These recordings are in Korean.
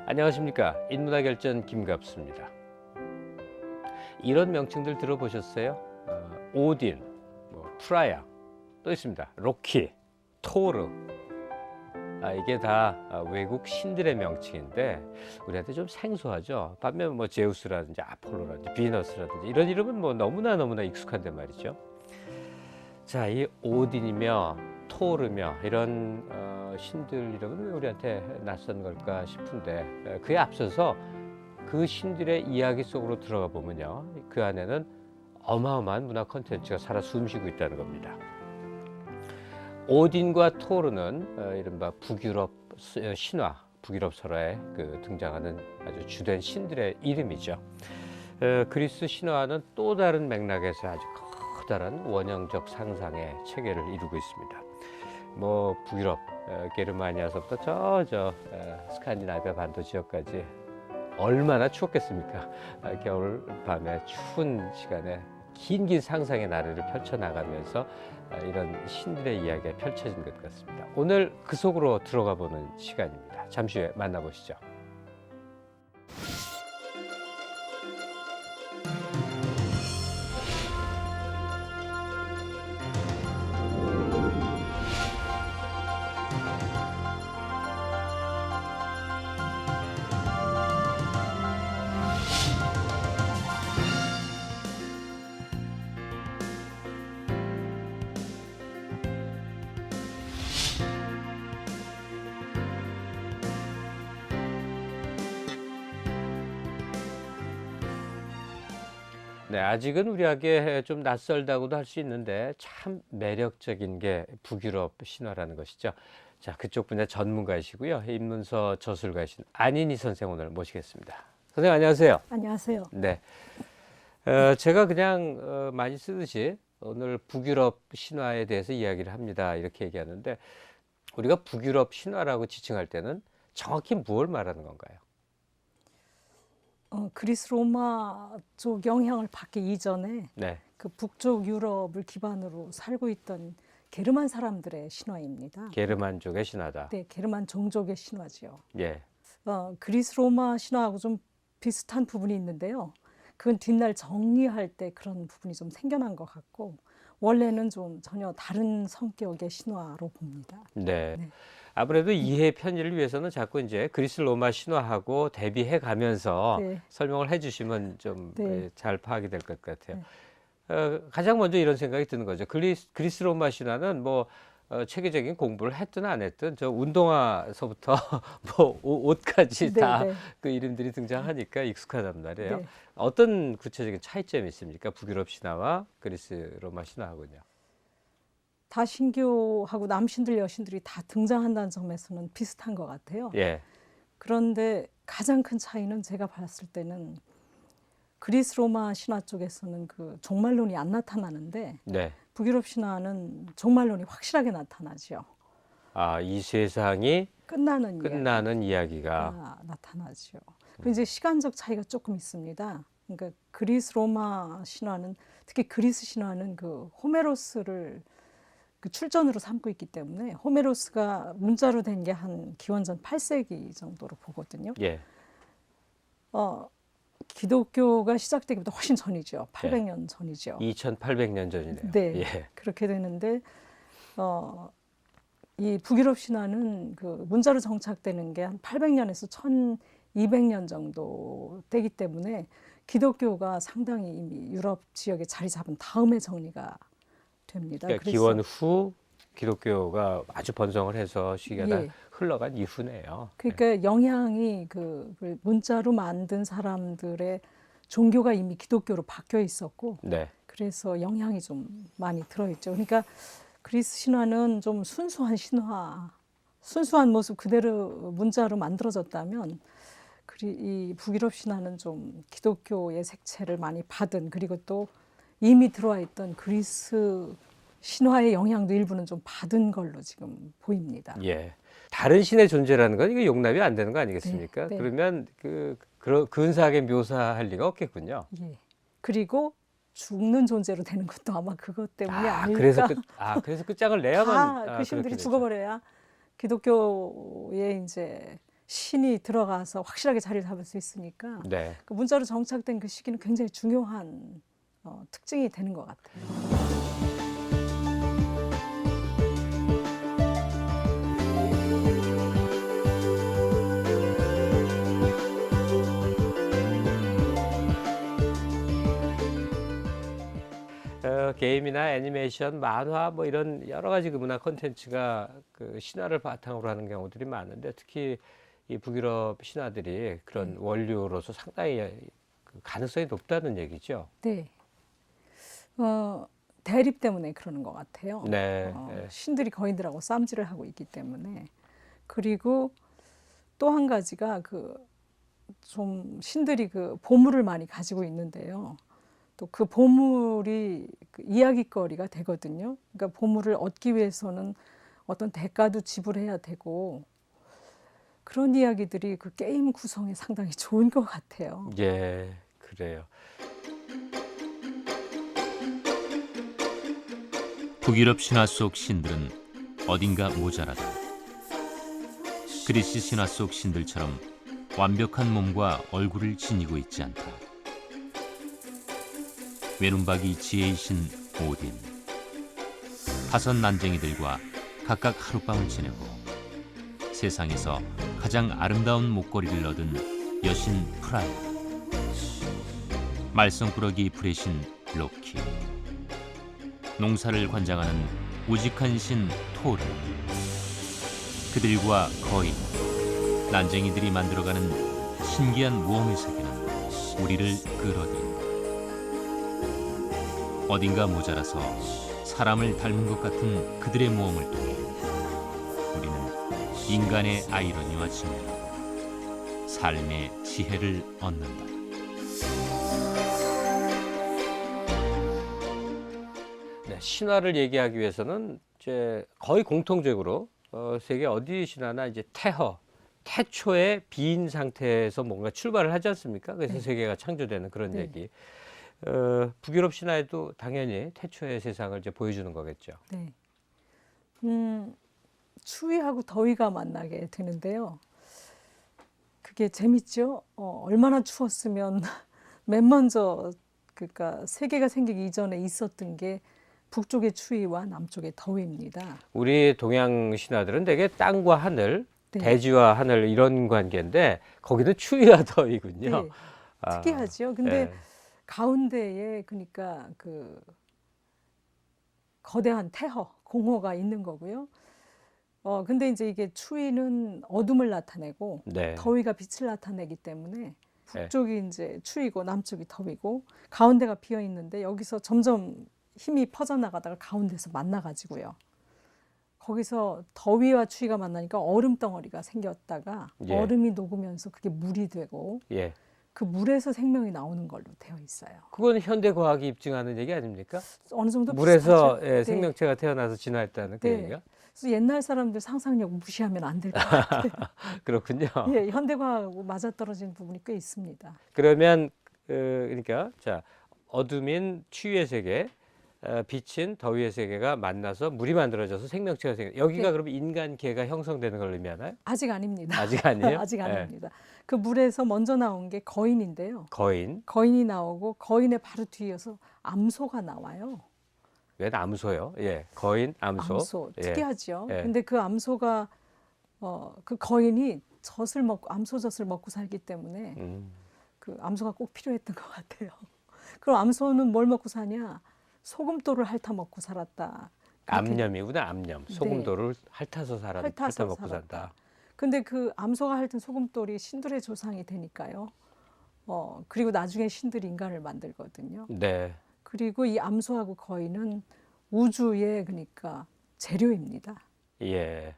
안녕하십니까. 인문화결전 김갑수입니다. 이런 명칭들 들어보셨어요? 오딘, 프라야, 또 있습니다. 로키, 토르. 이게 다 외국 신들의 명칭인데 우리한테 좀 생소하죠. 반면 제우스라든지 아폴로라든지 비너스라든지 이런 이름은 너무나 익숙한데 말이죠. 자, 이 오딘이며 토르며 이런 신들 이름은 왜 우리한테 낯선 걸까 싶은데, 그에 앞서서 그 신들의 이야기 속으로 들어가 보면요, 그 안에는 어마어마한 문화 콘텐츠가 살아 숨쉬고 있다는 겁니다. 오딘과 토르는 이른바 북유럽 신화, 북유럽 설화에 등장하는 아주 주된 신들의 이름이죠. 그리스 신화는 또 다른 맥락에서 아주 커다란 원형적 상상의 체계를 이루고 있습니다. 북유럽 게르마니아서부터 저 스칸디나비아 반도 지역까지 얼마나 추웠겠습니까? 겨울 밤에 추운 시간에 긴 상상의 나래를 펼쳐나가면서 이런 신들의 이야기가 펼쳐진 것 같습니다. 오늘 그 속으로 들어가 보는 시간입니다. 잠시 후에 만나보시죠. 네, 아직은 우리에게 좀 낯설다고도 할 수 있는데 참 매력적인 게 북유럽 신화라는 것이죠. 자, 그쪽 분야 전문가이시고요. 입문서 저술가이신 안인희 선생 오늘 모시겠습니다. 선생님 안녕하세요. 안녕하세요. 네, 제가 그냥 많이 쓰듯이 오늘 북유럽 신화에 대해서 이야기를 합니다. 이렇게 얘기하는데, 우리가 북유럽 신화라고 지칭할 때는 정확히 무엇을 말하는 건가요? 그리스 로마 쪽 영향을 받기 이전에 네, 그 북쪽 유럽을 기반으로 살고 있던 게르만 사람들의 신화입니다. 게르만족의 신화다. 네, 게르만 종족의 신화지요. 예, 그리스 로마 신화하고 좀 비슷한 부분이 있는데요. 그건 뒷날 정리할 때 그런 부분이 좀 생겨난 것 같고, 원래는 좀 전혀 다른 성격의 신화로 봅니다. 네. 네. 아무래도 이해 편의를 위해서는 자꾸 이제 그리스 로마 신화하고 대비해 가면서 네. 설명을 해 주시면 좀 네. 잘 파악이 될 것 같아요. 네. 가장 먼저 이런 생각이 드는 거죠. 그리스 로마 신화는 체계적인 공부를 했든 안 했든 저 운동화서부터 옷까지 네. 다 네. 그 이름들이 등장하니까 익숙하단 말이에요. 네. 어떤 구체적인 차이점이 있습니까? 북유럽 신화와 그리스 로마 신화하고요. 다신교하고 남신들 여신들이 다 등장한다는 점에서는 비슷한 것 같아요. 예, 그런데 가장 큰 차이는 제가 봤을 때는 그리스 로마 신화 쪽에서는 그 종말론이 안 나타나는데, 네. 북유럽 신화는 종말론이 확실하게 나타나죠. 이 세상이 끝나는 끝나는 이야기가 이야기가 나타나죠. 그 이제 시간적 차이가 조금 있습니다. 그러니까 그리스 로마 신화는, 특히 그리스 신화는 그 호메로스를 그 출전으로 삼고 있기 때문에 호메로스가 문자로 된 게 한 기원전 8세기 정도로 보거든요. 예, 기독교가 시작되기보다 훨씬 전이죠. 800년 전이죠. 2800년 전이네요. 네, 예, 그렇게 되는데 이 북유럽 신화는 그 문자로 정착되는 게 한 800년에서 1200년 정도 되기 때문에 기독교가 상당히 이미 유럽 지역에 자리 잡은 다음에 정리가 됩니다. 그러니까 기원 후 기독교가 아주 번성을 해서 시기가 다 예. 흘러간 이후네요. 그러니까 영향이 그 문자로 만든 사람들의 종교가 이미 기독교로 바뀌어 있었고, 네, 그래서 영향이 좀 많이 들어있죠. 그러니까 그리스 신화는 좀 순수한 신화, 순수한 모습 그대로 문자로 만들어졌다면, 이 북유럽 신화는 좀 기독교의 색채를 많이 받은, 그리고 또 이미 들어와 있던 그리스 신화의 영향도 일부는 좀 받은 걸로 지금 보입니다. 예. 다른 신의 존재라는 건 이게 용납이 안 되는 거 아니겠습니까? 네, 네. 그러면 근사하게 묘사할 리가 없겠군요. 예. 그리고 죽는 존재로 되는 것도 아마 그것 때문이 아닐까. 그래서 끝장을 내야만 다 그 그렇게 신들이 되죠. 죽어버려야 기독교의 이제 신이 들어가서 확실하게 자리를 잡을 수 있으니까 네. 그 문자로 정착된 그 시기는 굉장히 중요한 특징이 되는 것 같아요. 게임이나 애니메이션, 만화 뭐 이런 여러 가지 그 문화 콘텐츠가 그 신화를 바탕으로 하는 경우들이 많은데 특히 이 북유럽 신화들이 그런 원류로서 상당히 그 가능성이 높다는 얘기죠. 네. 대립 때문에 그러는 것 같아요. 네. 신들이 거인들하고 쌈질을 하고 있기 때문에. 그리고 또 한 가지가 좀 신들이 그 보물을 많이 가지고 있는데요. 또 그 보물이 그 이야깃거리가 되거든요. 그러니까 보물을 얻기 위해서는 어떤 대가도 지불해야 되고 그런 이야기들이 그 게임 구성에 상당히 좋은 것 같아요. 예, 그래요. 북유럽 신화 속 신들은 어딘가 모자라다. 그리스 신화 속 신들처럼 완벽한 몸과 얼굴을 지니고 있지 않다. 외눈박이 지혜의 신 오딘, 다섯 난쟁이들과 각각 하룻밤을 지내고 세상에서 가장 아름다운 목걸이를 얻은 여신 프라야, 말썽꾸러기 불의 신 로키, 농사를 관장하는 우직한 신 토르, 그들과 거인, 난쟁이들이 만들어가는 신기한 모험의 세계는 우리를 끌어들인다. 어딘가 모자라서 사람을 닮은 것 같은 그들의 모험을 통해 우리는 인간의 아이러니와 진리로 삶의 지혜를 얻는다. 네, 신화를 얘기하기 위해서는 이제 거의 공통적으로 세계 어디 신화나 이제 태초의 비인 상태에서 뭔가 출발을 하지 않습니까? 그래서 네. 세계가 창조되는 그런 네. 얘기. 북유럽 신화에도 당연히 태초의 세상을 이제 보여주는 거겠죠. 네. 추위하고 더위가 만나게 되는데요. 그게 재밌죠? 얼마나 추웠으면 맨 먼저 그러니까 세계가 생기기 이전에 있었던 게 북쪽의 추위와 남쪽의 더위입니다. 우리 동양 신화들은 되게 땅과 하늘, 네. 대지와 하늘 이런 관계인데 거기는 추위와 더위군요. 네. 특이하죠. 근데 예. 가운데에 그러니까 거대한 공허가 있는 거고요. 근데 이제 이게 추위는 어둠을 나타내고 네. 더위가 빛을 나타내기 때문에 북쪽이 이제 추위고 남쪽이 더위고 가운데가 비어 있는데 여기서 점점 힘이 퍼져나가다가 가운데서 만나가지고요. 거기서 더위와 추위가 만나니까 얼음 덩어리가 생겼다가 예. 얼음이 녹으면서 그게 물이 되고 예. 그 물에서 생명이 나오는 걸로 되어 있어요. 그건 현대 과학이 입증하는 얘기 아닙니까? 어느 정도 물에서 비슷하죠? 예, 생명체가 태어나서 진화했다는 그 네. 얘기가? 그래서 옛날 사람들 상상력 무시하면 안 될 것 같아요. 그렇군요. 예, 현대과학하고 맞아떨어지는 부분이 꽤 있습니다. 그러면 그러니까 자 어둠인 추위의 세계, 빛인 더위의 세계가 만나서 물이 만들어져서 생명체가 생겨. 여기가 네. 그러면 인간계가 형성되는 걸 의미하나요? 아직 아닙니다. 아직 아니에요? 아직 예. 아닙니다. 그 물에서 먼저 나온 게 거인인데요. 거인. 거인이 나오고 거인의 바로 뒤이어서 암소가 나와요. 왜 암소요? 예, 거인, 암소. 암소 예. 특이하죠. 예. 근데 그 암소가 그 거인이 암소젖을 먹고 살기 때문에 그 암소가 꼭 필요했던 것 같아요. 그럼 암소는 뭘 먹고 사냐? 소금돌을 핥아 먹고 살았다. 그렇게 암염이구나, 암염. 네. 소금돌을 핥아서 핥아서 먹고 살았다. 산다. 근데 그 암소가 핥은 소금돌이 신들의 조상이 되니까요. 그리고 나중에 신들이 인간을 만들거든요. 네. 그리고 이 암소하고 거인은 우주의 그러니까 재료입니다. 예.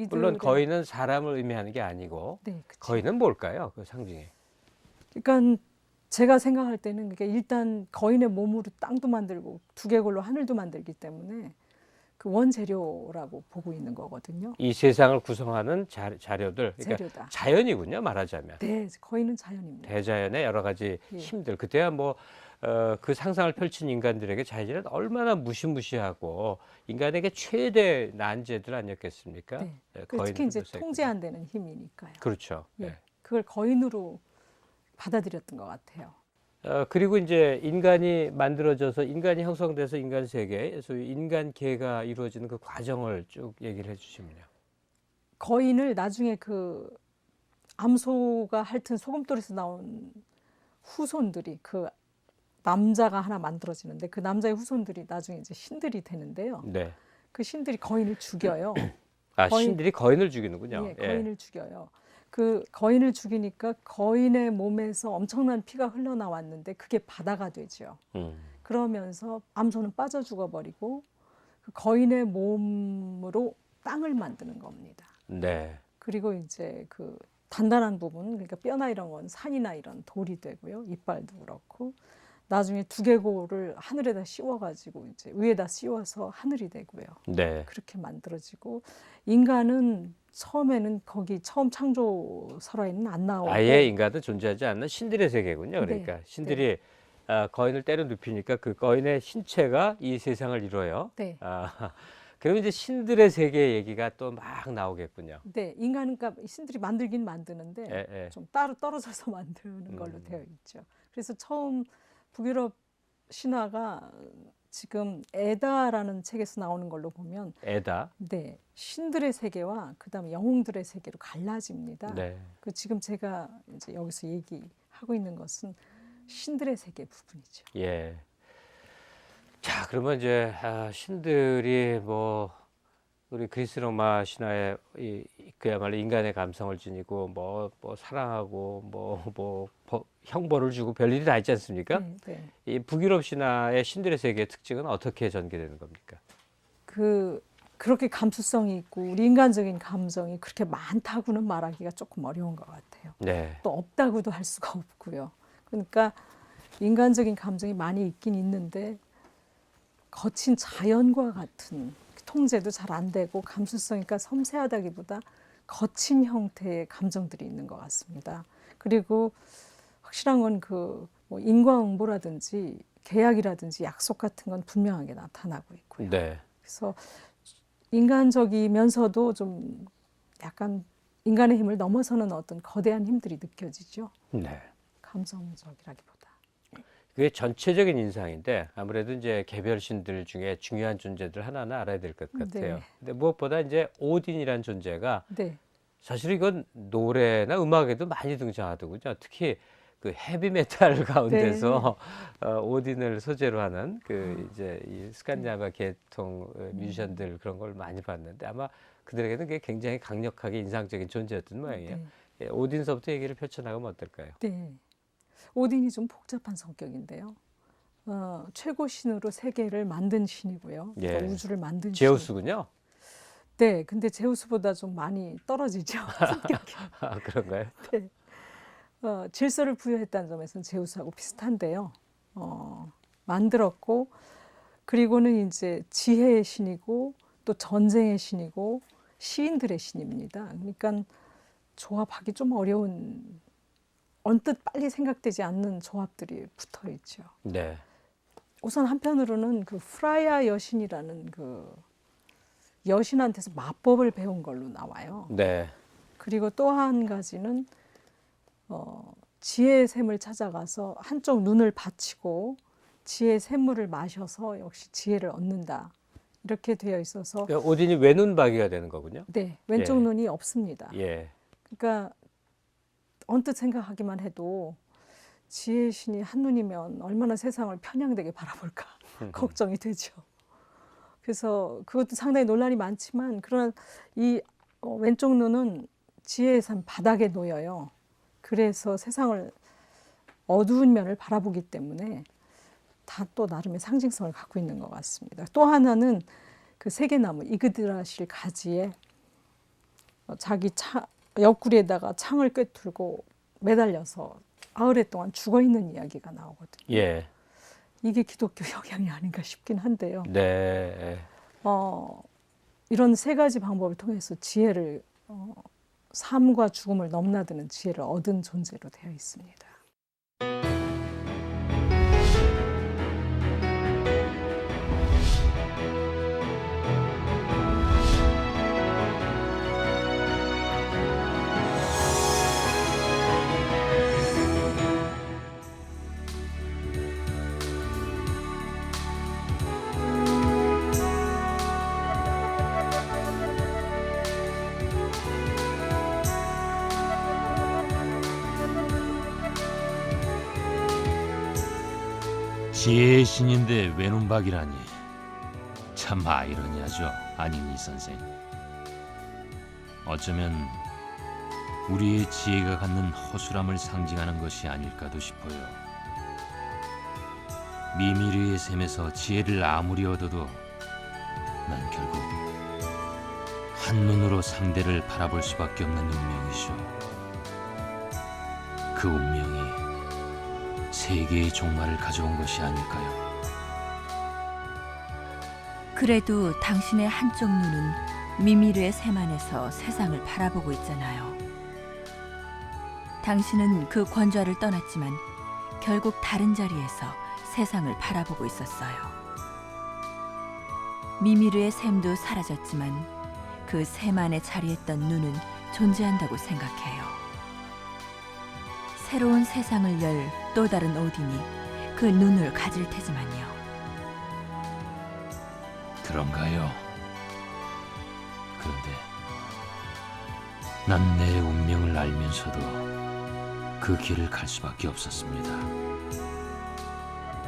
물론 이들의- 거인은 사람을 의미하는 게 아니고 네, 그쵸. 거인은 뭘까요? 그 상징이. 그러니까 제가 생각할 때는 그게 일단 거인의 몸으로 땅도 만들고 두개골로 하늘도 만들기 때문에 그 원재료라고 보고 있는 거거든요. 이 세상을 구성하는 자료들, 그러니까 재료다. 자연이군요, 말하자면. 네, 거인은 자연입니다. 대자연의 여러 가지 예. 힘들. 그때야 뭐 그 상상을 펼친 인간들에게 자연이란 얼마나 무시무시하고 인간에게 최대 난제들 아니었겠습니까? 네. 예, 그 특히 이제 거인으로서의 통제 안 되는 힘이니까요. 그렇죠. 예. 예. 그걸 거인으로 받아들였던 것 같아요. 그리고 이제 인간이 만들어져서 인간이 형성돼서 인간 세계, 소위 인간계가 이루어지는 그 과정을 쭉 얘기를 해주시면요. 거인을 나중에 그 암소가 핥은 소금돌에서 나온 후손들이 그 남자가 하나 만들어지는데 그 남자의 후손들이 나중에 이제 신들이 되는데요. 네. 그 신들이 거인을 죽여요. 아, 거인- 신들이 거인을 죽이는군요. 예, 거인을 죽여요. 그 거인을 죽이니까 거인의 몸에서 엄청난 피가 흘러나왔는데 그게 바다가 되죠. 그러면서 암소는 빠져 죽어버리고 그 거인의 몸으로 땅을 만드는 겁니다. 네. 그리고 이제 그 단단한 부분, 그러니까 뼈나 이런 건 산이나 이런 돌이 되고요. 이빨도 그렇고 나중에 두개골을 하늘에다 씌워가지고 이제 위에다 씌워서 하늘이 되고요. 네. 그렇게 만들어지고 인간은 처음에는 거기 처음 창조 설화에는 안 나오고 아예 인간은 존재하지 않는 신들의 세계군요. 네, 그러니까 신들이 거인을 때려 눕히니까 그 거인의 신체가 이 세상을 이뤄요. 네, 그러면 이제 신들의 세계 얘기가 또 막 나오겠군요. 네, 인간은 그러니까 신들이 만들긴 만드는데 예, 예. 좀 따로 떨어져서 만드는 걸로 되어 있죠. 그래서 처음 북유럽 신화가 지금 에다라는 책에서 나오는 걸로 보면 에다. 네, 신들의 세계와 그다음에 영웅들의 세계로 갈라집니다. 네. 그 지금 제가 이제 여기서 얘기하고 있는 것은 신들의 세계 부분이죠. 예. 자, 그러면 이제 신들이 뭐 우리 그리스 로마 신화에 그야말로 인간의 감성을 지니고 뭐 사랑하고 형벌을 주고 별일이 다 있지 않습니까? 네, 네. 이 북유럽 신화의 신들의 세계의 특징은 어떻게 전개되는 겁니까? 그렇게 감수성이 있고 우리 인간적인 감정이 그렇게 많다고는 말하기가 조금 어려운 것 같아요. 네. 또 없다고도 할 수가 없고요. 그러니까 인간적인 감정이 많이 있긴 있는데 거친 자연과 같은 통제도 잘 안 되고 감수성이니까 섬세하다기보다 거친 형태의 감정들이 있는 것 같습니다. 그리고 확실한 건 뭐 인과응보라든지 계약이라든지 약속 같은 건 분명하게 나타나고 있고요. 네. 그래서 인간적이면서도 좀 약간 인간의 힘을 넘어서는 어떤 거대한 힘들이 느껴지죠. 네. 감성적이라기보다. 그게 전체적인 인상인데 아무래도 이제 개별 신들 중에 중요한 존재들 하나는 알아야 될 것 같아요. 네. 근데 무엇보다 이제 오딘이라는 존재가 네, 사실 이건 노래나 음악에도 많이 등장하더군요. 특히 그 헤비메탈 가운데서 오딘을 소재로 하는 그 이제 이 스칸디나비아 계통 뮤지션들 그런 걸 많이 봤는데 아마 그들에게는 그게 굉장히 강력하게 인상적인 존재였던 모양이에요. 네. 예, 오딘서부터 얘기를 펼쳐나가면 어떨까요? 네. 오딘이 좀 복잡한 성격인데요. 최고 신으로 세계를 만든 신이고요. 예. 그러니까 우주를 만든 신. 제우스군요. 네, 근데 제우스보다 좀 많이 떨어지죠. 성격이. 아, 그런가요? 네. 질서를 부여했다는 점에서는 제우스하고 비슷한데요. 만들었고 그리고는 이제 지혜의 신이고 또 전쟁의 신이고 시인들의 신입니다. 그러니까 조합하기 좀 어려운 언뜻 빨리 생각되지 않는 조합들이 붙어 있죠. 네. 우선 한편으로는 그 프라야 여신이라는 그 여신한테서 마법을 배운 걸로 나와요. 네. 그리고 또 한 가지는 지혜의 샘을 찾아가서 한쪽 눈을 받치고 지혜의 샘물을 마셔서 역시 지혜를 얻는다. 이렇게 되어 있어서 그러니까 오딘이 외눈박이가 되는 거군요. 네, 왼쪽 예. 눈이 없습니다. 예. 그러니까 언뜻 생각하기만 해도 지혜의 신이 한눈이면 얼마나 세상을 편향되게 바라볼까 걱정이 되죠. 그래서 그것도 상당히 논란이 많지만 그러나 이 왼쪽 눈은 지혜의 산 바닥에 놓여요. 그래서 세상을 어두운 면을 바라보기 때문에 다 또 나름의 상징성을 갖고 있는 것 같습니다. 또 하나는 그 세계나무 이그드라실 가지에 자기 옆구리에다가 창을 꿰뚫고 매달려서 8해 동안 죽어 있는 이야기가 나오거든요. 예. 이게 기독교 영향이 아닌가 싶긴 한데요. 네. 이런 세 가지 방법을 통해서 지혜를 삶과 죽음을 넘나드는 지혜를 얻은 존재로 되어 있습니다. 지혜의 신인데 외눈박이라니 참 아이러니하죠, 안인희 선생. 어쩌면 우리의 지혜가 갖는 허술함을 상징하는 것이 아닐까도 싶어요. 미미르의 셈에서 지혜를 아무리 얻어도 난 결국 한눈으로 상대를 바라볼 수밖에 없는 운명이죠. 그 운명이 세계의 종말을 가져온 것이 아닐까요? 그래도 당신의 한쪽 눈은 미미르의 셈 안에서 세상을 바라보고 있잖아요. 당신은 그 권좌를 떠났지만 결국 다른 자리에서 세상을 바라보고 있었어요. 미미르의 셈도 사라졌지만 그 셈 안에 자리했던 눈은 존재한다고 생각해요. 새로운 세상을 열 또 다른 오딘이 그 눈을 가질 테지만요. 그런가요? 그런데 난 내 운명을 알면서도 그 길을 갈 수밖에 없었습니다.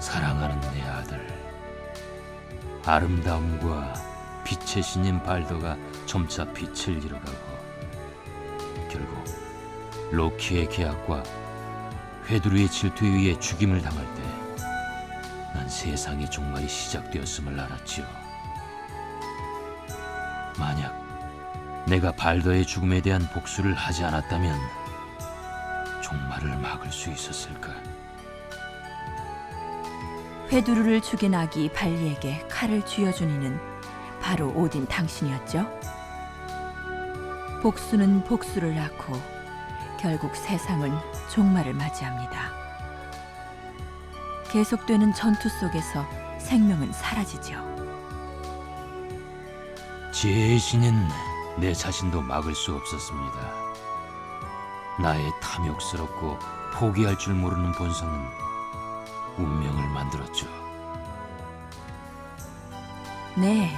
사랑하는 내 아들, 아름다움과 빛의 신인 발더가 점차 빛을 잃어가고 결국 로키의 계약과 회두루의 질투에 의해 죽임을 당할 때 난 세상의 종말이 시작되었음을 알았지요. 만약 내가 발더의 죽음에 대한 복수를 하지 않았다면 종말을 막을 수 있었을까? 회두루를 죽인 아기 발리에게 칼을 쥐어준 이는 바로 오딘 당신이었죠. 복수는 복수를 낳고 결국 세상은 종말을 맞이합니다. 계속되는 전투 속에서 생명은 사라지죠. 지혜의 신인 내 자신도 막을 수 없었습니다. 나의 탐욕스럽고 포기할 줄 모르는 본성은 운명을 만들었죠. 네,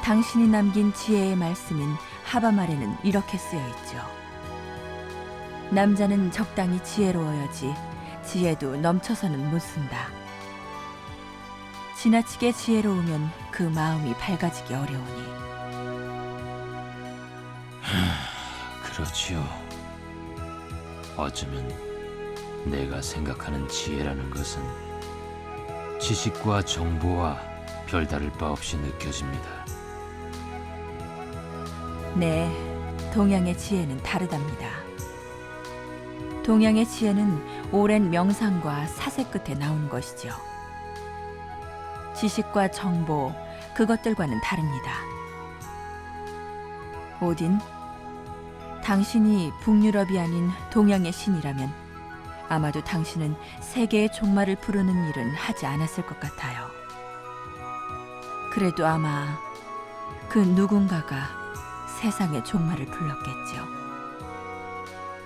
당신이 남긴 지혜의 말씀인 하바말에는 이렇게 쓰여 있죠. 남자는 적당히 지혜로워야지 지혜도 넘쳐서는 못 쓴다. 지나치게 지혜로우면 그 마음이 밝아지기 어려우니. 그렇지요. 어쩌면 내가 생각하는 지혜라는 것은 지식과 정보와 별다를 바 없이 느껴집니다. 네, 동양의 지혜는 다르답니다. 동양의 지혜는 오랜 명상과 사색 끝에 나오는 것이죠. 지식과 정보, 그것들과는 다릅니다. 오딘, 당신이 북유럽이 아닌 동양의 신이라면 아마도 당신은 세계의 종말을 부르는 일은 하지 않았을 것 같아요. 그래도 아마 그 누군가가 세상의 종말을 불렀겠죠.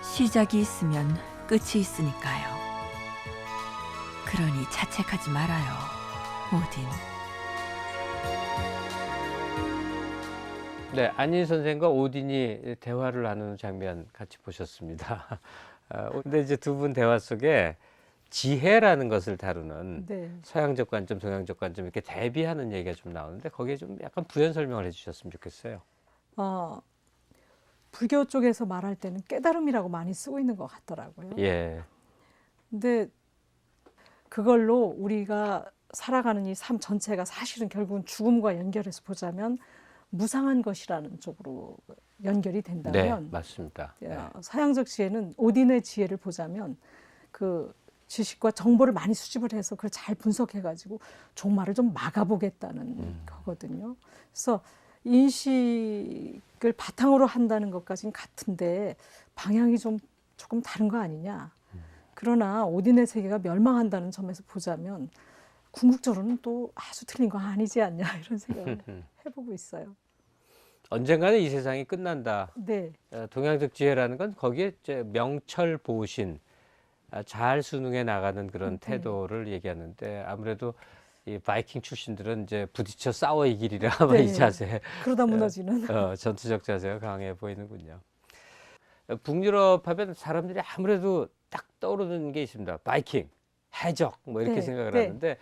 시작이 있으면 끝이 있으니까요. 그러니 자책하지 말아요, 오딘. 네, 안인 선생과 오딘이 대화를 나누는 장면 같이 보셨습니다. 근데 이제 두 분 대화 속에 지혜라는 것을 다루는 네. 서양적 관점, 동양적 관점 이렇게 대비하는 얘기가 좀 나오는데 거기에 좀 약간 부연 설명을 해주셨으면 좋겠어요. 불교 쪽에서 말할 때는 깨달음이라고 많이 쓰고 있는 것 같더라고요. 예, 근데 그걸로 우리가 살아가는 이 삶 전체가 사실은 결국은 죽음과 연결해서 보자면 무상한 것이라는 쪽으로 연결이 네, 된다면 맞습니다. 네. 서양적 지혜는 오딘의 지혜를 보자면 그 지식과 정보를 많이 수집을 해서 그걸 잘 분석해가지고 종말을 좀 막아보겠다는 거거든요. 그래서 인식을 바탕으로 한다는 것까지는 같은데 방향이 좀 조금 다른 거 아니냐. 그러나 오딘의 세계가 멸망한다는 점에서 보자면 궁극적으로는 또 아주 틀린 거 아니지 않냐 이런 생각을 해보고 있어요. 언젠가는 이 세상이 끝난다. 네, 동양적 지혜라는 건 거기에 이제 명철보신, 잘 수능해 나가는 그런 네. 태도를 얘기하는데 아무래도 이 바이킹 출신들은 이제 부딪혀 싸워 이기리라 아마 네. 이 자세, 그러다 무너지는. 전투적 자세가 강해 보이는군요. 북유럽 하면 사람들이 아무래도 딱 떠오르는 게 있습니다. 바이킹. 해적 뭐 이렇게 네, 생각을 네. 하는데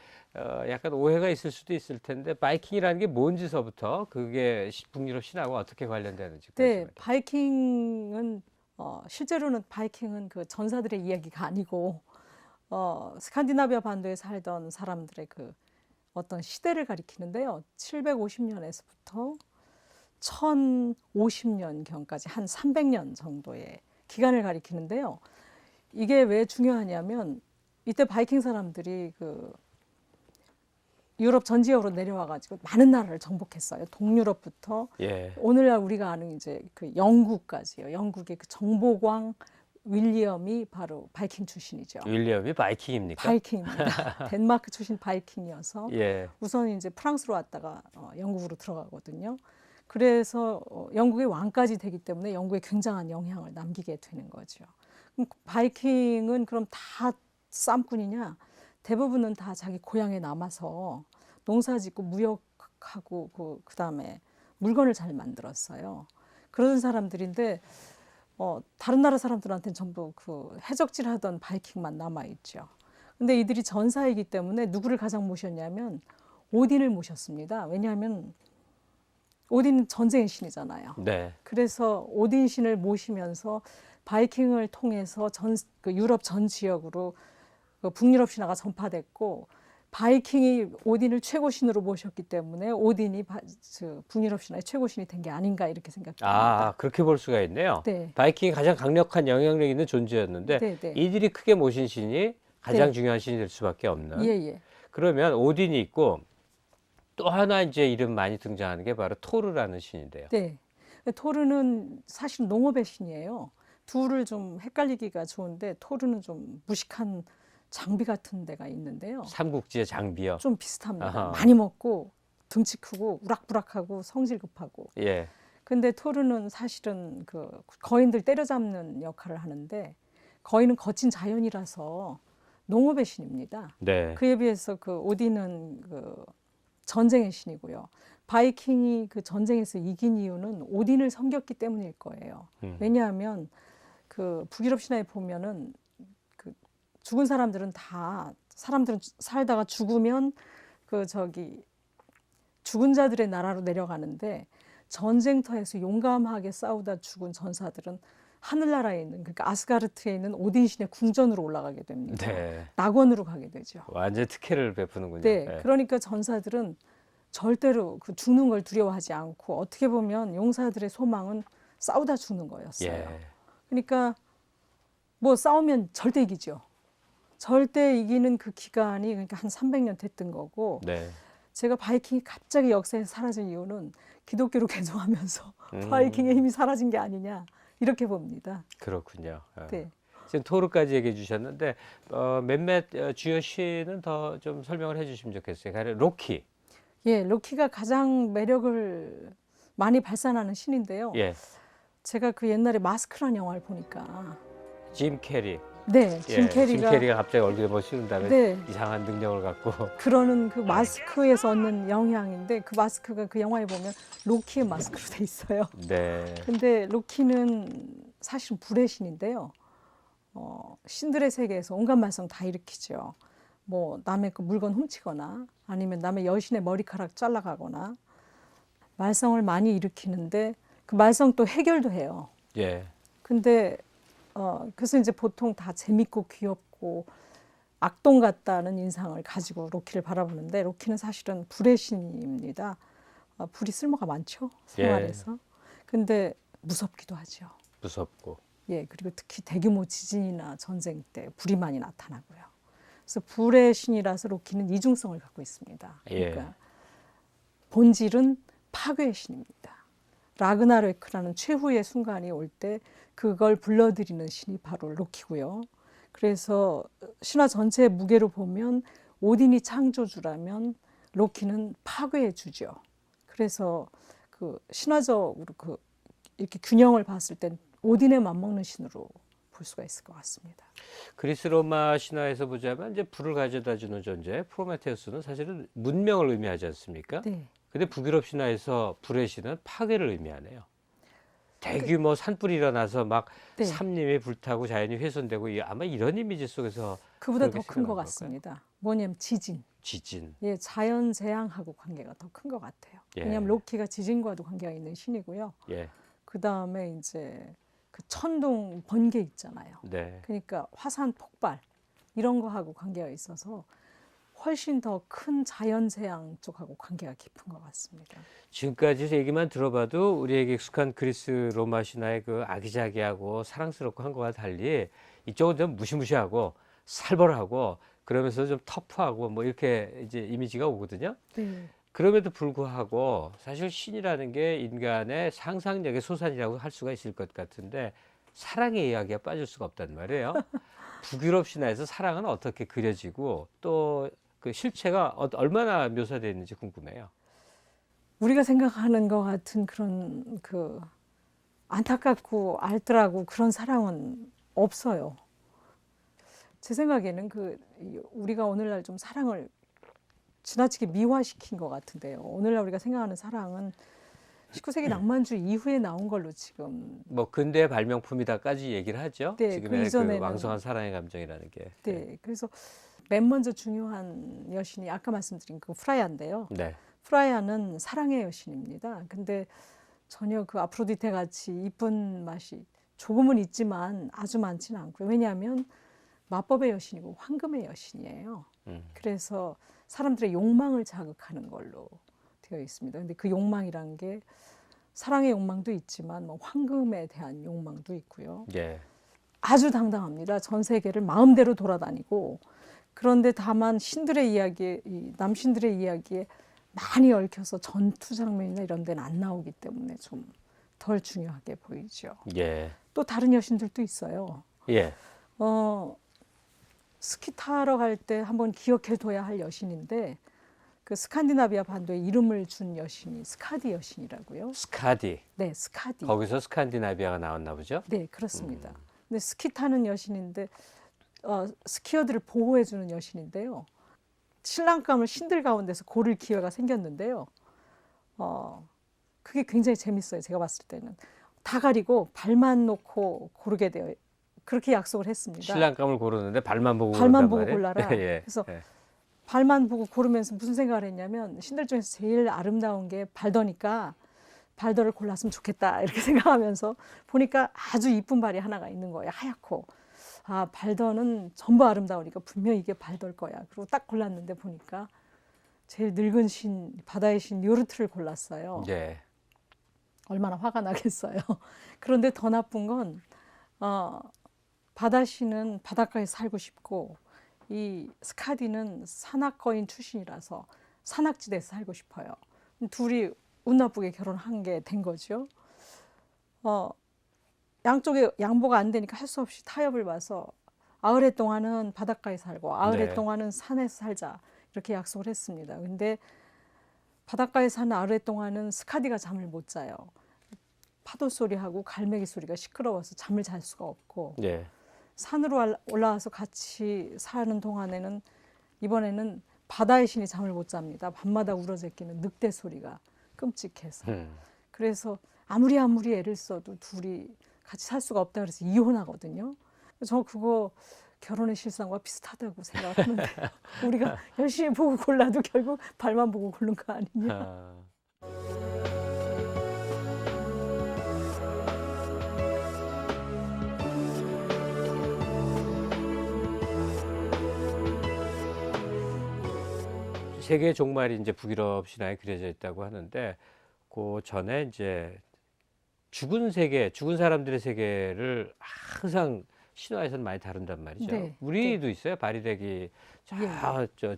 약간 오해가 있을 수도 있을 텐데 바이킹이라는 게 뭔지서부터 그게 북유럽 신화와 어떻게 관련되는지 네, 궁금해요. 바이킹은 실제로는 바이킹은 그 전사들의 이야기가 아니고 스칸디나비아 반도에 살던 사람들의 그 어떤 시대를 가리키는데요. 750년에서부터 1050년경까지 한 300년 정도의 기간을 가리키는데요. 이게 왜 중요하냐면 이때 바이킹 사람들이 그 유럽 전 지역으로 내려와 가지고 많은 나라를 정복했어요. 동유럽부터 예. 오늘날 우리가 아는 이제 그 영국까지요. 영국의 그 정보광 윌리엄이 바로 바이킹 출신이죠. 윌리엄이 바이킹입니까? 바이킹입니다. 덴마크 출신 바이킹이어서 예. 우선 이제 프랑스로 왔다가 영국으로 들어가거든요. 그래서 영국의 왕까지 되기 때문에 영국에 굉장한 영향을 남기게 되는 거죠. 그럼 바이킹은 그럼 다 쌈꾼이냐? 대부분은 다 자기 고향에 남아서 농사짓고 무역하고 그다음에 물건을 잘 만들었어요. 그런 사람들인데 다른 나라 사람들한테는 전부 그 해적질하던 바이킹만 남아 있죠. 근데 이들이 전사이기 때문에 누구를 가장 모셨냐면 오딘을 모셨습니다. 왜냐하면 오딘은 전쟁의 신이잖아요. 네. 그래서 오딘 신을 모시면서 바이킹을 통해서 그 유럽 전 지역으로 그 북유럽 신화가 전파됐고 바이킹이 오딘을 최고신으로 모셨기 때문에 오딘이 북유럽 신화의 최고신이 된 게 아닌가 이렇게 생각합니다. 아, 그렇게 볼 수가 있네요. 네. 바이킹이 가장 강력한 영향력 있는 존재였는데 네, 네. 이들이 크게 모신 신이 가장 네. 중요한 신이 될 수밖에 없는. 예, 예. 그러면 오딘이 있고 또 하나 이제 이름 많이 등장하는 게 바로 토르라는 신인데요. 네. 토르는 사실 농업의 신이에요. 둘을 좀 헷갈리기가 좋은데 토르는 좀 무식한 장비 같은 데가 있는데요. 삼국지의 장비요. 좀 비슷합니다. 아하. 많이 먹고 등치 크고 우락부락하고 성질 급하고. 예. 근데 토르는 사실은 그 거인들 때려잡는 역할을 하는데 거인은 거친 자연이라서 농업의 신입니다. 네. 그에 비해서 그 오딘은 그 전쟁의 신이고요. 바이킹이 그 전쟁에서 이긴 이유는 오딘을 섬겼기 때문일 거예요. 왜냐하면 그 북유럽 신화에 보면은 그 죽은 사람들은 살다가 죽으면 그 죽은 자들의 나라로 내려가는데 전쟁터에서 용감하게 싸우다 죽은 전사들은 하늘나라에 있는 그러니까 아스가르트에 있는 오딘 신의 궁전으로 올라가게 됩니다. 네. 낙원으로 가게 되죠. 완전 특혜를 베푸는군요. 네, 예. 그러니까 전사들은 절대로 그 죽는 걸 두려워하지 않고 어떻게 보면 용사들의 소망은 싸우다 죽는 거였어요. 예. 그러니까 뭐 싸우면 절대 이기죠. 절대 이기는 그 기간이 그러니까 한 300년 됐던 거고 네. 제가 바이킹이 갑자기 역사에서 사라진 이유는 기독교로 개종하면서 바이킹의 힘이 사라진 게 아니냐 이렇게 봅니다. 그렇군요. 예. 네. 지금 토르까지 얘기해 주셨는데 몇몇 주요 신은 더 좀 설명을 해 주시면 좋겠어요. 가령 로키. 예, 로키가 가장 매력을 많이 발산하는 신인데요. 예. 제가 그 옛날에 마스크라는 영화를 보니까 짐 캐리. 네, 짐 예. 짐 캐리가 캐리가 갑자기 얼굴에 뭐 씌운 다음에 네. 이상한 능력을 갖고 그러는 그 마스크에서 얻는 영향인데 그 마스크가 그 영화에 보면 로키의 마스크로 돼 있어요. 네. 근데 로키는 사실은 불의 신인데요. 신들의 세계에서 온갖 말썽 다 일으키죠. 뭐 남의 그 물건 훔치거나 아니면 남의 여신의 머리카락 잘라가거나 말썽을 많이 일으키는데 그 말썽 또 해결도 해요. 예. 근데 그래서 이제 보통 다 재밌고 귀엽고 악동 같다는 인상을 가지고 로키를 바라보는데 로키는 사실은 불의 신입니다. 불이 쓸모가 많죠 생활에서. 근데 무섭기도 하죠. 무섭고. 예, 그리고 특히 대규모 지진이나 전쟁 때 불이 많이 나타나고요. 그래서 불의 신이라서 로키는 이중성을 갖고 있습니다. 그러니까 예. 본질은 파괴의 신입니다. 라그나로크라는 최후의 순간이 올 때 그걸 불러들이는 신이 바로 로키고요. 그래서 신화 전체의 무게로 보면 오딘이 창조주라면 로키는 파괴의 주죠. 그래서 그 신화적으로 그 이렇게 균형을 봤을 땐 오딘에 맞먹는 신으로 볼 수가 있을 것 같습니다. 그리스 로마 신화에서 보자면 이제 불을 가져다 주는 존재 프로메테우스는 사실은 문명을 의미하지 않습니까? 네. 근데 북유럽 신화에서 불의 신은 파괴를 의미하네요. 대규모 산불이 일어나서 막 네. 산림이 불타고 자연이 훼손되고 아마 이런 이미지 속에서 그보다 그렇게 더 큰 것 생각하는 같습니다. 뭐냐면 지진. 지진. 예, 자연 재앙하고 관계가 더 큰 것 같아요. 예. 왜냐하면 로키가 지진과도 관계가 있는 신이고요. 예. 그 다음에 이제 그 천둥 번개 있잖아요. 네. 그러니까 화산 폭발 이런 거하고 관계가 있어서 훨씬 더 큰 자연 재앙 쪽하고 관계가 깊은 것 같습니다. 지금까지 얘기만 들어봐도 우리에게 익숙한 그리스 로마 신화의 그 아기자기하고 사랑스럽고 한 거와 달리 이쪽은 좀 무시무시하고 살벌하고 그러면서 좀 터프하고 뭐 이렇게 이제 이미지가 오거든요. 네. 그럼에도 불구하고 사실 신이라는 게 인간의 상상력의 소산이라고 할 수가 있을 것 같은데 사랑의 이야기가 빠질 수가 없단 말이에요. 북유럽 신화에서 사랑은 어떻게 그려지고 또 그 실체가 얼마나 묘사되어 있는지 궁금해요. 우리가 생각하는 것 같은 그런 그 안타깝고 알뜰하고 그런 사랑은 없어요. 제 생각에는 우리가 오늘날 좀 사랑을 지나치게 미화시킨 것 같은데요. 오늘날 우리가 생각하는 사랑은 19세기 낭만주의 이후에 나온 걸로 지금. 뭐 근대 발명품이다까지 얘기를 하죠. 네, 지금의 그 이전에는 왕성한 사랑의 감정이라는 게. 네, 그래서 맨 먼저 중요한 여신이 아까 말씀드린 그 프라야인데요. 네. 프라야는 사랑의 여신입니다. 근데 전혀 그 아프로디테 같이 이쁜 맛이 조금은 있지만 아주 많지는 않고요. 왜냐하면 마법의 여신이고 황금의 여신이에요. 그래서 사람들의 욕망을 자극하는 걸로 되어 있습니다. 근데 그 욕망이란 게 사랑의 욕망도 있지만 뭐 황금에 대한 욕망도 있고요. 예. 아주 당당합니다. 전 세계를 마음대로 돌아다니고 그런데 다만 신들의 이야기에 이 남신들의 이야기에 많이 얽혀서 전투 장면이나 이런 데는 안 나오기 때문에 좀 덜 중요하게 보이죠. 예. 또 다른 여신들도 있어요. 예. 스키 타러 갈 때 한번 기억해둬야 할 여신인데 그 스칸디나비아 반도에 이름을 준 여신이 스카디 여신이라고요. 스카디. 네, 스카디. 거기서 스칸디나비아가 나왔나 보죠? 네, 그렇습니다. 근데 스키 타는 여신인데 스키어들을 보호해주는 여신인데요. 신랑감을 신들 가운데서 고를 기회가 생겼는데요. 그게 굉장히 재밌어요. 제가 봤을 때는 다 가리고 발만 놓고 고르게 돼요. 그렇게 약속을 했습니다. 신랑감을 고르는데 발만 보고 발만 고른단 보고 말이에요? 골라라. 예. 그래서 예. 발만 보고 고르면서 무슨 생각을 했냐면 신들 중에서 제일 아름다운 게 발더니까 발더를 골랐으면 좋겠다 이렇게 생각하면서 보니까 아주 이쁜 발이 하나가 있는 거예요. 하얗고. 아, 발더는 전부 아름다우니까 분명히 이게 발더일 거야. 그리고 딱 골랐는데 보니까 제일 늙은 신, 바다의 신 요르트를 골랐어요. 예. 얼마나 화가 나겠어요. 그런데 더 나쁜 건 바다 신은 바닷가에 살고 싶고 이 스카디는 산악거인 출신이라서 산악지대에서 살고 싶어요. 둘이 운 나쁘게 결혼한 게 된 거죠. 양쪽에 양보가 안 되니까 할 수 없이 타협을 봐서 아흘 동안은 바닷가에 살고 아흘 네. 동안은 산에서 살자 이렇게 약속을 했습니다. 근데 바닷가에 사는 아흘 동안은 스카디가 잠을 못 자요. 파도 소리하고 갈매기 소리가 시끄러워서 잠을 잘 수가 없고 예. 산으로 올라와서 같이 사는 동안에는 이번에는 바다의 신이 잠을 못 잡니다. 밤마다 우러제끼는 늑대 소리가 끔찍해서. 그래서 아무리 애를 써도 둘이 같이 살 수가 없다 그래서 이혼하거든요. 저 그거 결혼의 실상과 비슷하다고 생각하는데요. 우리가 열심히 보고 골라도 결국 발만 보고 고른 거 아니냐. 아. 세계의 종말이 이제 북유럽 신화에 그려져 있다고 하는데 그 전에 이제 죽은 세계, 죽은 사람들의 세계를 항상 신화에서는 많이 다룬단 말이죠. 네, 우리도 있어요. 바리대기 예, 저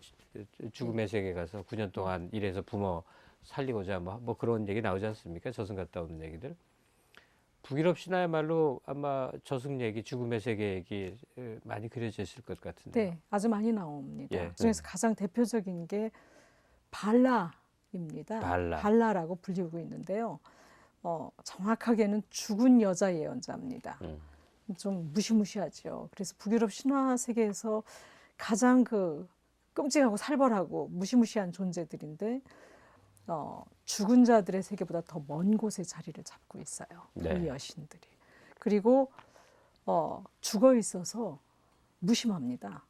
죽음의 세계 가서 9년 동안 일해서 부모 살리고자 뭐 그런 얘기 나오지 않습니까? 저승 갔다 오는 얘기들. 북유럽 신화야말로 아마 저승 얘기, 죽음의 세계 얘기 많이 그려져 있을 것 같은데. 네, 아주 많이 나옵니다. 예. 그중에서 가장 대표적인 게 발라입니다. 발라라고 불리고 있는데요. 정확하게는 죽은 여자 예언자입니다. 좀 무시무시하죠. 그래서 북유럽 신화 세계에서 가장 끔찍하고 살벌하고 무시무시한 존재들인데 죽은 자들의 세계보다 더 먼 곳에 자리를 잡고 있어요. 네. 이 여신들이. 그리고 죽어 있어서 무심합니다.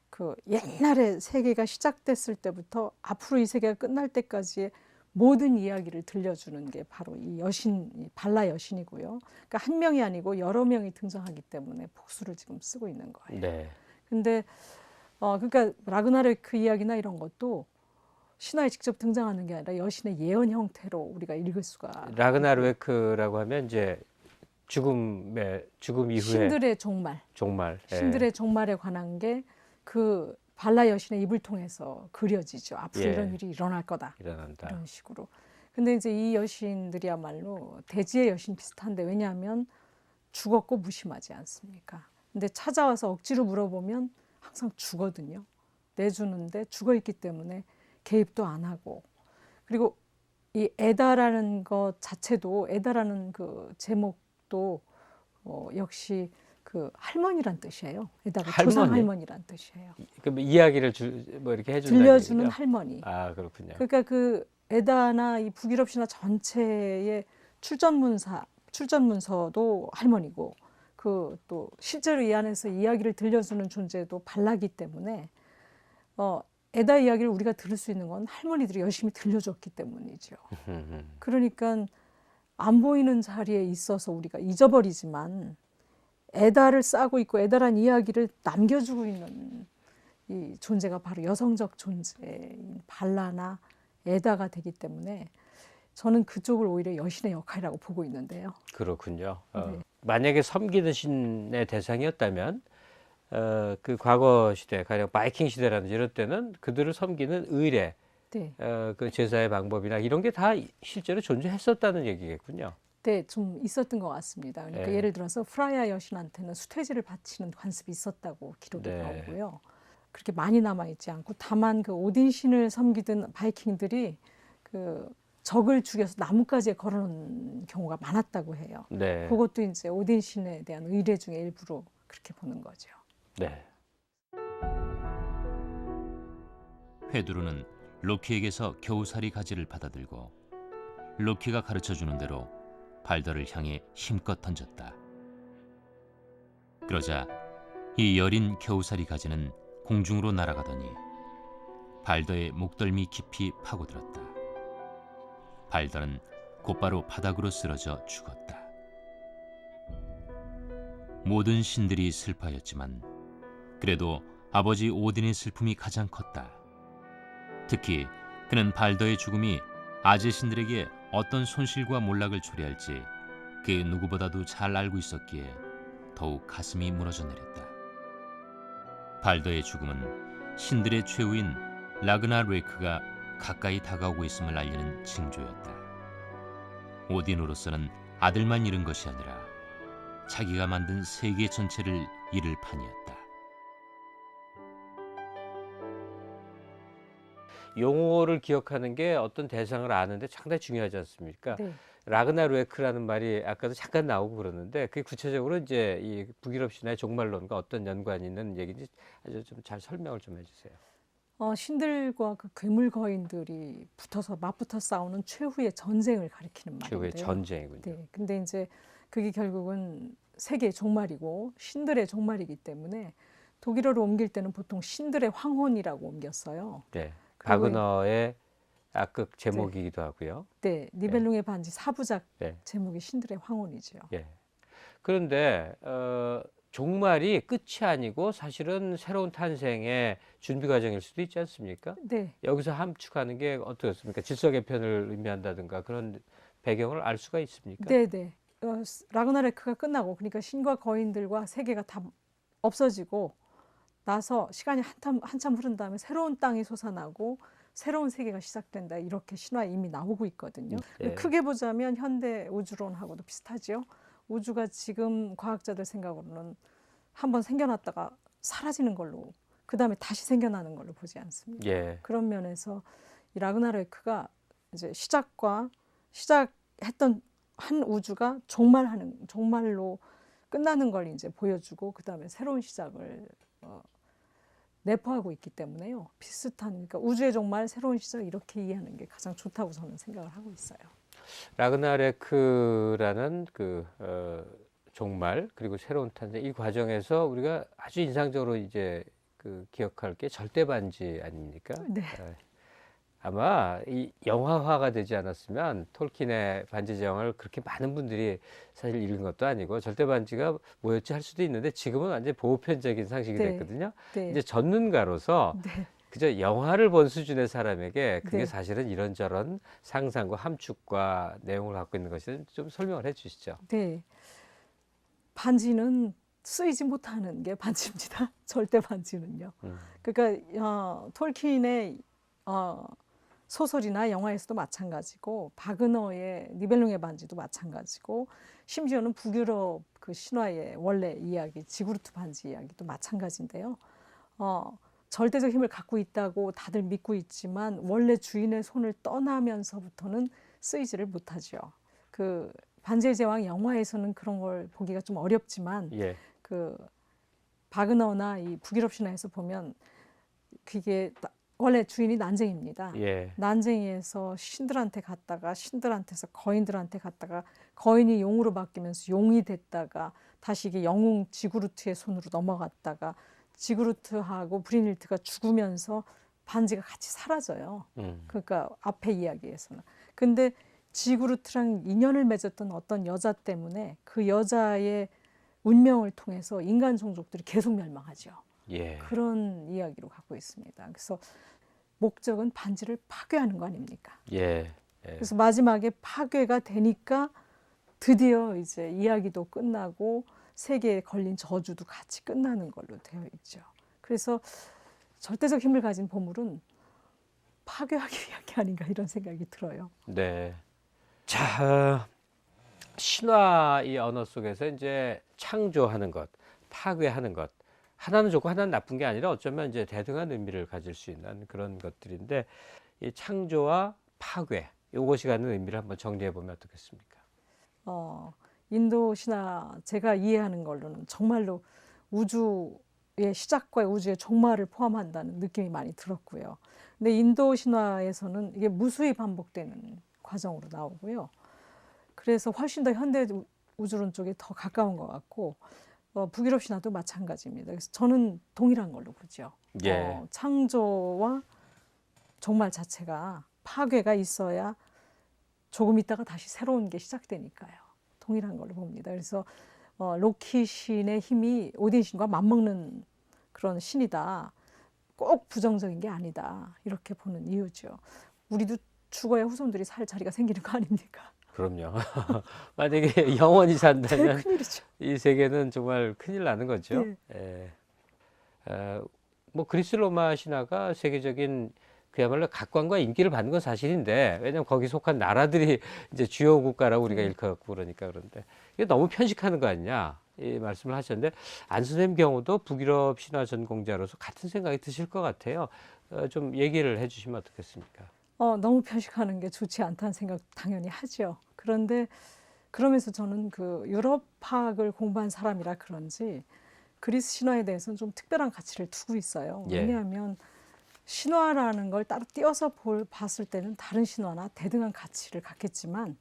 그 옛날에 세계가 시작됐을 때부터 앞으로 이 세계가 끝날 때까지의 모든 이야기를 들려주는 게 바로 이 여신, 이 발라 여신이고요. 그러니까 한 명이 아니고 여러 명이 등장하기 때문에 복수를 지금 쓰고 있는 거예요. 네. 근데 그러니까 라그나로크 이야기나 이런 것도 신화에 직접 등장하는 게 아니라 여신의 예언 형태로 우리가 읽을 수가 라그나로크라고 하면 이제 죽음 이후에 신들의 종말, 종말. 예. 신들의 종말에 관한 게 그 발라 여신의 입을 통해서 그려지죠. 앞으로 예. 이런 일이 일어날 거다. 일어난다. 이런 식으로. 근데 이제 이 여신들이야말로 대지의 여신 비슷한데 왜냐하면 죽었고 무심하지 않습니까? 근데 찾아와서 억지로 물어보면 항상 주거든요. 내주는데 죽어 있기 때문에 개입도 안 하고. 그리고 이 에다라는 것 자체도 에다라는 그 제목도 역시 그 할머니란 뜻이에요. 에다가 할머니? 조상 할머니란 뜻이에요. 그럼 이야기를 뭐 이렇게 해준다는 들려주는 얘기죠? 할머니. 아, 그렇군요. 그러니까 그 에다나 이 북유럽 신화 전체의 출전문서도 할머니고 그 또 실제로 이 안에서 이야기를 들려주는 존재도 발라기 때문에 에다 이야기를 우리가 들을 수 있는 건 할머니들이 열심히 들려줬기 때문이죠. 그러니까 안 보이는 자리에 있어서 우리가 잊어버리지만 에다를 싸고 있고 에다란 이야기를 남겨주고 있는 이 존재가 바로 여성적 존재인 발라나 에다가 되기 때문에 저는 그쪽을 오히려 여신의 역할이라고 보고 있는데요. 그렇군요. 네. 만약에 섬기는 신의 대상이었다면 그 과거 시대, 가령 바이킹 시대라든지 이럴 때는 그들을 섬기는 의례, 네, 그 제사의 방법이나 이런 게 다 실제로 존재했었다는 얘기겠군요. 네, 좀 있었던 것 같습니다. 그러니까 네. 예를 들어서 프라야 여신한테는 수퇴지를 바치는 관습이 있었다고 기록이 네. 나오고요. 그렇게 많이 남아 있지 않고 다만 그 오딘 신을 섬기던 바이킹들이 그 적을 죽여서 나뭇가지에 걸어놓은 경우가 많았다고 해요. 네. 그것도 이제 오딘 신에 대한 의례 중에 일부로 그렇게 보는 거죠. 네. 페두르는 로키에게서 겨우살이 가지를 받아들고 로키가 가르쳐주는 대로 발더를 향해 힘껏 던졌다. 그러자 이 여린 겨우살이 가지는 공중으로 날아가더니 발더의 목덜미 깊이 파고들었다. 발더는 곧바로 바닥으로 쓰러져 죽었다. 모든 신들이 슬퍼했지만 그래도 아버지 오딘의 슬픔이 가장 컸다. 특히 그는 발더의 죽음이 아재 신들에게 어떤 손실과 몰락을 초래할지 그 누구보다도 잘 알고 있었기에 더욱 가슴이 무너져 내렸다. 발더의 죽음은 신들의 최후인 라그나로크가 가까이 다가오고 있음을 알리는 징조였다. 오딘으로서는 아들만 잃은 것이 아니라 자기가 만든 세계 전체를 잃을 판이었다. 용어를 기억하는 게 어떤 대상을 아는데 상당히 중요하지 않습니까? 네. 라그나로크라는 말이 아까도 잠깐 나오고 그러는데 그게 구체적으로 이제 이 북유럽 신화의 종말론과 어떤 연관이 있는 얘기인지 아주 좀 잘 설명을 좀 해주세요. 신들과 그 괴물 거인들이 붙어서 맞붙어 싸우는 최후의 전쟁을 가리키는 최후의 말인데요. 전쟁이군요. 네, 근데 이제 그게 결국은 세계의 종말이고 신들의 종말이기 때문에 독일어로 옮길 때는 보통 신들의 황혼이라고 옮겼어요. 네. 그리고 바그너의 악극 제목이기도 하고요. 네, 니벨룽의 반지 4부작 네. 제목이 신들의 황혼이죠. 예. 그런데 종말이 끝이 아니고 사실은 새로운 탄생의 준비 과정일 수도 있지 않습니까? 네, 여기서 함축하는 게 어떻습니까? 질서 개편을 의미한다든가 그런 배경을 알 수가 있습니까? 네, 네. 라그나로크가 끝나고 그러니까 신과 거인들과 세계가 다 없어지고 나서 시간이 한참 흐른 다음에 새로운 땅이 솟아나고 새로운 세계가 시작된다 이렇게 신화에 이미 나오고 있거든요. 네. 크게 보자면 현대 우주론하고도 비슷하죠. 우주가 지금 과학자들 생각으로는 한번 생겨났다가 사라지는 걸로 그 다음에 다시 생겨나는 걸로 보지 않습니다. 예. 그런 면에서 이 라그나로크가 이제 시작했던 한 우주가 종말로 끝나는 걸 이제 보여주고 그 다음에 새로운 시작을 내포하고 있기 때문에요. 비슷한, 그러니까 우주의 종말, 새로운 시작 이렇게 이해하는 게 가장 좋다고 저는 생각을 하고 있어요. 라그나레크라는 종말 그리고 새로운 탄생 이 과정에서 우리가 아주 인상적으로 이제 그 기억할 게 절대 반지 아닙니까? 네. 아마 이 영화화가 되지 않았으면 톨킨의 반지 제왕을 그렇게 많은 분들이 사실 읽은 것도 아니고 절대 반지가 뭐였지 할 수도 있는데 지금은 완전 보편적인 상식이 네. 됐거든요. 네. 이제 전문가로서 네. 그저 영화를 본 수준의 사람에게 그게 네. 사실은 이런저런 상상과 함축과 내용을 갖고 있는 것이 좀 설명을 해 주시죠. 네. 반지는 쓰이지 못하는 게 반지입니다. 절대 반지는요. 그러니까 톨킨의 소설이나 영화에서도 마찬가지고 바그너의 니벨룽의 반지도 마찬가지고 심지어는 북유럽 그 신화의 원래 이야기 지구르트 반지 이야기도 마찬가지인데요. 절대적 힘을 갖고 있다고 다들 믿고 있지만 원래 주인의 손을 떠나면서부터는 쓰이지를 못하죠. 그 반지의 제왕 영화에서는 그런 걸 보기가 좀 어렵지만 예. 그 바그너나 이 북유럽 신화에서 보면 그게 원래 주인이 난쟁이입니다. 예. 난쟁이에서 신들한테 갔다가 신들한테서 거인들한테 갔다가 거인이 용으로 바뀌면서 용이 됐다가 다시 이게 영웅 지구르트의 손으로 넘어갔다가 지구르트하고 브리닐트가 죽으면서 반지가 같이 사라져요. 그러니까 앞에 이야기에서는. 근데 지구르트랑 인연을 맺었던 어떤 여자 때문에 그 여자의 운명을 통해서 인간 종족들이 계속 멸망하죠. 예. 그런 이야기로 갖고 있습니다. 그래서 목적은 반지를 파괴하는 거 아닙니까? 예. 예. 그래서 마지막에 파괴가 되니까 드디어 이제 이야기도 끝나고 세계에 걸린 저주도 같이 끝나는 걸로 되어 있죠. 그래서 절대적 힘을 가진 보물은 파괴하기 위한 게 아닌가 이런 생각이 들어요. 네. 자, 신화의 언어 속에서 이제 창조하는 것, 파괴하는 것, 하나는 좋고 하나는 나쁜 게 아니라 어쩌면 이제 대등한 의미를 가질 수 있는 그런 것들인데 이 창조와 파괴, 이것이 갖는 의미를 한번 정리해 보면 어떻겠습니까? 인도 신화 제가 이해하는 걸로는 정말로 우주의 시작과 우주의 종말을 포함한다는 느낌이 많이 들었고요. 근데 인도 신화에서는 이게 무수히 반복되는 과정으로 나오고요. 그래서 훨씬 더 현대 우주론 쪽에 더 가까운 것 같고 북유럽 신화도 마찬가지입니다. 그래서 저는 동일한 걸로 보죠. 예. 창조와 종말 자체가 파괴가 있어야 조금 있다가 다시 새로운 게 시작되니까요. 동일한 걸로 봅니다. 그래서 로키 신의 힘이 오딘 신과 맞먹는 그런 신이다. 꼭 부정적인 게 아니다. 이렇게 보는 이유죠. 우리도 죽어야 후손들이 살 자리가 생기는 거 아닙니까? 그럼요. 만약에 영원히 산다면 큰일이죠. 이 세계는 정말 큰일 나는 거죠. 네. 예. 뭐 그리스 로마 신화가 세계적인 그야말로 각광과 인기를 받는 건 사실인데 왜냐면 거기 속한 나라들이 이제 주요 국가라고 우리가 일컫고 그러니까 그런데 이게 너무 편식하는 거 아니냐 이 말씀을 하셨는데 안 선생님 경우도 북유럽 신화 전공자로서 같은 생각이 드실 것 같아요. 좀 얘기를 해주시면 어떻겠습니까? 너무 편식하는 게 좋지 않다는 생각 당연히 하죠. 그런데 그러면서 저는 그 유럽학을 공부한 사람이라 그런지 그리스 신화에 대해서는 좀 특별한 가치를 두고 있어요. 예. 왜냐하면 신화라는 걸 따로 띄어서 봤을 때는 다른 신화나 대등한 가치를 갖겠지만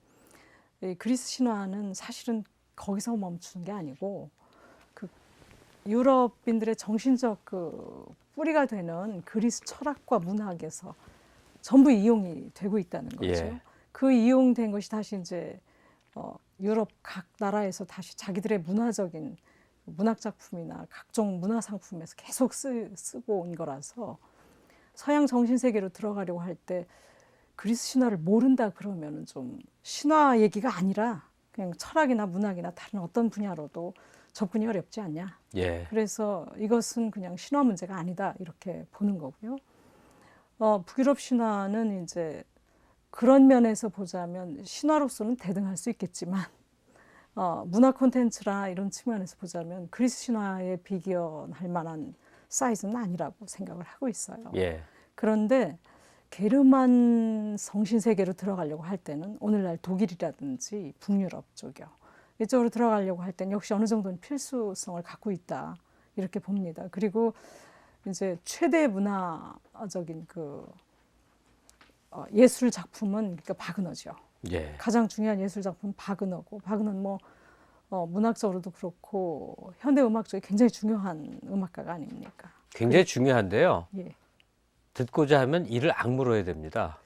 이 그리스 신화는 사실은 거기서 멈추는 게 아니고 그 유럽인들의 정신적 그 뿌리가 되는 그리스 철학과 문학에서 전부 이용이 되고 있다는 거죠. 예. 그 이용된 것이 다시 이제 유럽 각 나라에서 다시 자기들의 문화적인 문학 작품이나 각종 문화 상품에서 계속 쓰고 온 거라서 서양 정신 세계로 들어가려고 할 때 그리스 신화를 모른다 그러면은 좀 신화 얘기가 아니라 그냥 철학이나 문학이나 다른 어떤 분야로도 접근이 어렵지 않냐. 예. 그래서 이것은 그냥 신화 문제가 아니다 이렇게 보는 거고요. 북유럽 신화는 이제 그런 면에서 보자면 신화로서는 대등할 수 있겠지만 문화 콘텐츠나 이런 측면에서 보자면 그리스 신화에 비견할 만한 사이즈는 아니라고 생각을 하고 있어요. 예. 그런데 게르만 성신세계로 들어가려고 할 때는 오늘날 독일이라든지 북유럽 쪽이요. 이쪽으로 들어가려고 할 때는 역시 어느 정도는 필수성을 갖고 있다 이렇게 봅니다. 그리고 이제 최대 문화적인 예술 작품은 그러니까 바그너죠. 예. 가장 중요한 예술 작품은 바그너고, 바그너는 뭐 문학적으로도 그렇고 현대 음악 쪽에 굉장히 중요한 음악가가 아닙니까? 굉장히 중요한데요. 예. 듣고자 하면 이를 악물어야 됩니다.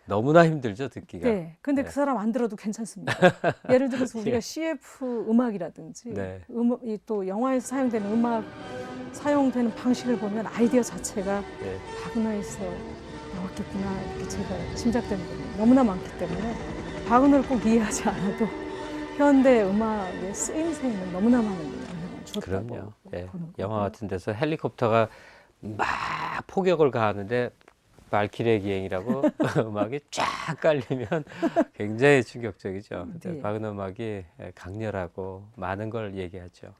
너무나 힘들죠, 듣기가. 네. 근데 네. 그 사람 안 들어도 괜찮습니다. 예를 들어서 우리가 CF 음악이라든지 네. 또 영화에서 사용되는 방식을 보면 아이디어 자체가 예. 바그너에서 나왔겠구나 이렇게 제가 짐작되는 부분이 너무나 많기 때문에 바그너를 꼭 이해하지 않아도 현대 음악의 쓰임새에는 너무나 많은 영향을 줬다고 그럼요. 예. 보는 영화 거고요. 같은 데서 헬리콥터가 막 폭격을 가하는데 발키리의 기행이라고 음악이 쫙 깔리면 굉장히 충격적이죠. 근데 네. 바그너 음악이 강렬하고 많은 걸 얘기하죠.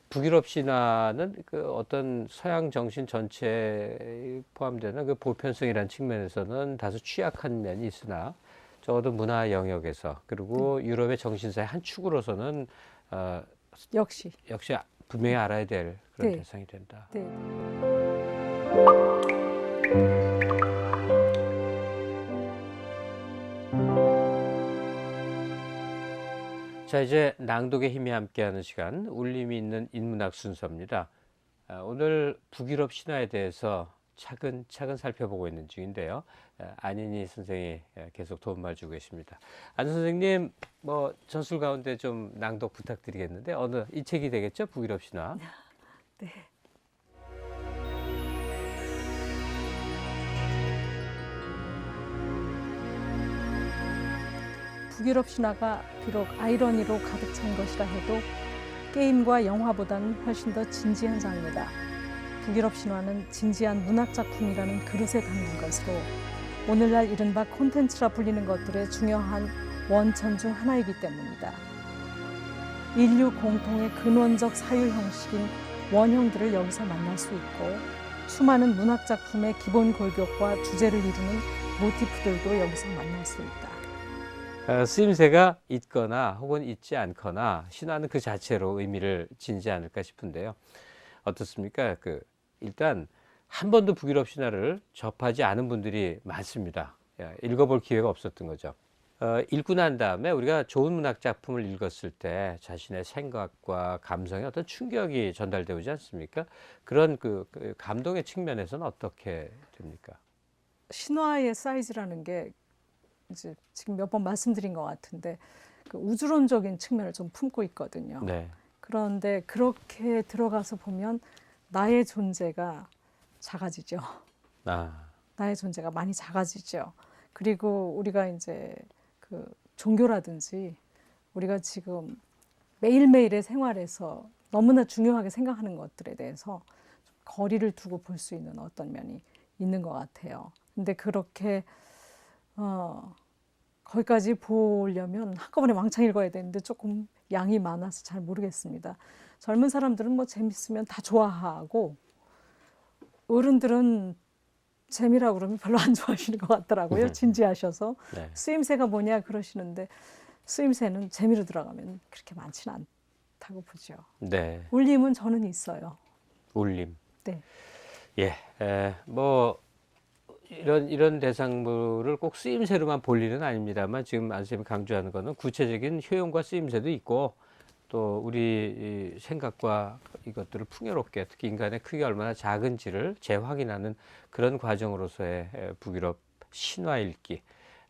북유럽 신화는 그 어떤 서양 정신 전체에 포함되는 그 보편성이라는 측면에서는 다소 취약한 면이 있으나 적어도 문화 영역에서 그리고 유럽의 정신사의 한 축으로서는 역시 역시 분명히 알아야 될 그런 네. 대상이 된다. 네. 자, 이제 낭독의 힘이 함께하는 시간, 울림이 있는 인문학 순서입니다. 오늘 북유럽 신화에 대해서 차근차근 살펴보고 있는 중인데요. 안인희 선생이 계속 도움을 주고 계십니다. 안 선생님, 뭐 전술 가운데 좀 낭독 부탁드리겠는데 어느 이 책이 되겠죠? 북유럽 신화. 네. 북유럽 신화가 비록 아이러니로 가득 찬 것이라 해도 게임과 영화보다는 훨씬 더 진지한 장르다. 북유럽 신화는 진지한 문학 작품이라는 그릇에 담긴 것으로 오늘날 이른바 콘텐츠라 불리는 것들의 중요한 원천 중 하나이기 때문이다. 인류 공통의 근원적 사유 형식인 원형들을 여기서 만날 수 있고 수많은 문학 작품의 기본 골격과 주제를 이루는 모티프들도 여기서 만날 수 있다. 쓰임새가 있거나 혹은 있지 않거나 신화는 그 자체로 의미를 지니지 않을까 싶은데요. 어떻습니까? 일단 한 번도 북유럽 신화를 접하지 않은 분들이 많습니다. 읽어볼 기회가 없었던 거죠. 읽고 난 다음에 우리가 좋은 문학 작품을 읽었을 때 자신의 생각과 감성에 어떤 충격이 전달되어 오지 않습니까? 그런 그 감동의 측면에서는 어떻게 됩니까? 신화의 사이즈라는 게 이제 지금 몇 번 말씀드린 것 같은데 그 우주론적인 측면을 좀 품고 있거든요. 네. 그런데 그렇게 들어가서 보면 나의 존재가 작아지죠. 아, 나의 존재가 많이 작아지죠. 그리고 우리가 이제 그 종교라든지 우리가 지금 매일매일의 생활에서 너무나 중요하게 생각하는 것들에 대해서 좀 거리를 두고 볼 수 있는 어떤 면이 있는 것 같아요. 근데 그렇게 거기까지 보려면 한꺼번에 왕창 읽어야 되는데 조금 양이 많아서 잘 모르겠습니다. 젊은 사람들은 뭐 재밌으면 다 좋아하고 어른들은 재미라고 그러면 별로 안 좋아하시는 것 같더라고요. 진지하셔서. 네. 쓰임새가 뭐냐 그러시는데 쓰임새는 재미로 들어가면 그렇게 많지는 않다고 보죠. 네. 울림은 저는 있어요. 울림. 네. 예. 뭐 이런 대상물을 꼭 쓰임새로만 볼 일은 아닙니다만 지금 안 선생님이 강조하는 거는 구체적인 효용과 쓰임새도 있고 또 우리 이 생각과 이것들을 풍요롭게 특히 인간의 크기가 얼마나 작은지를 재확인하는 그런 과정으로서의 북유럽 신화 읽기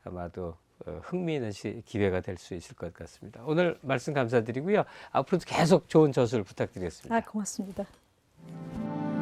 아마도 흥미있는 기회가 될 수 있을 것 같습니다. 오늘 말씀 감사드리고요. 앞으로도 계속 좋은 저술 부탁드리겠습니다. 고맙습니다.